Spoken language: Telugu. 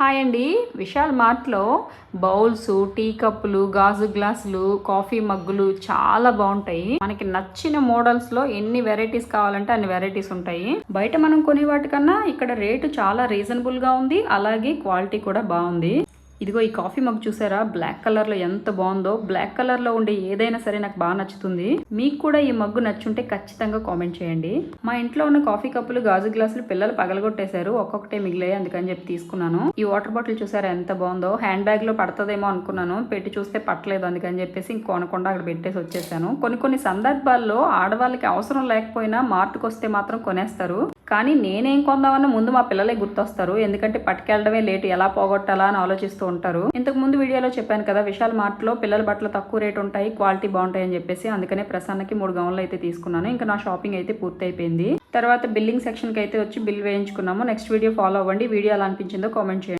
హాయ్ అండి. విశాల్ మార్ట్లో బౌల్స్, టీ కప్పులు, గాజు గ్లాసులు, కాఫీ మగ్గులు చాలా బాగుంటాయి. మనకి నచ్చిన మోడల్స్లో ఎన్ని వెరైటీస్ కావాలంటే అన్ని వెరైటీస్ ఉంటాయి. బయట మనం కొనే వాటికన్నా ఇక్కడ రేటు చాలా రీజనబుల్గా ఉంది. అలాగే క్వాలిటీ కూడా బాగుంది. ఇదిగో ఈ కాఫీ మగ్ చూసారా, బ్లాక్ కలర్లో ఎంత బాగుందో. బ్లాక్ కలర్లో ఉండే ఏదైనా సరే నాకు బాగా నచ్చుతుంది. మీకు కూడా ఈ మగ్గు నచ్చుంటే ఖచ్చితంగా కామెంట్ చేయండి. మా ఇంట్లో ఉన్న కాఫీ కప్పులు, గాజు గ్లాసులు పిల్లలు పగలగొట్టేశారు. ఒక్కొక్కటే మిగిలాయి, అందుకని చెప్పి తీసుకున్నాను. ఈ వాటర్ బాటిల్ చూసారా ఎంత బాగుందో. హ్యాండ్ బ్యాగ్ లో పడుతుందేమో అనుకున్నాను, పెట్టి చూస్తే పట్టలేదు. అందుకని చెప్పేసి ఇంకొనకుండా అక్కడ పెట్టేసి వచ్చేసాను. కొన్ని సందర్భాల్లో ఆడవాళ్ళకి అవసరం లేకపోయినా మార్ట్కి వస్తే మాత్రం కొనేస్తారు. కానీ నేనేం కొందామన్నా ముందు మా పిల్లలే గుర్తొస్తారు. ఎందుకంటే పట్టుకెళ్ళడమే లేట్, ఎలా పోగొట్టాలా అని ఆలోచిస్తూ ఉంటారు. ఇంతకు ముందు వీడియోలో చెప్పాను కదా, విశాల్ మార్ట్ లో పిల్లల బట్టలు తక్కువ రేట్ ఉంటాయి, క్వాలిటీ బాగుంటాయి అని చెప్పేసి. అందుకనే ప్రసన్నకి 3 గౌన్లు అయితే తీసుకున్నాను. ఇంకా నా షాపింగ్ అయితే పూర్తి అయిపోయింది. తర్వాత బిల్లింగ్ సెక్షన్ కి అయితే వచ్చి బిల్ వేయించుకున్నాము. నెక్స్ట్ వీడియో ఫాలో అవ్వండి. వీడియో ఎలా అనిపించిందో కామెంట్ చేయండి.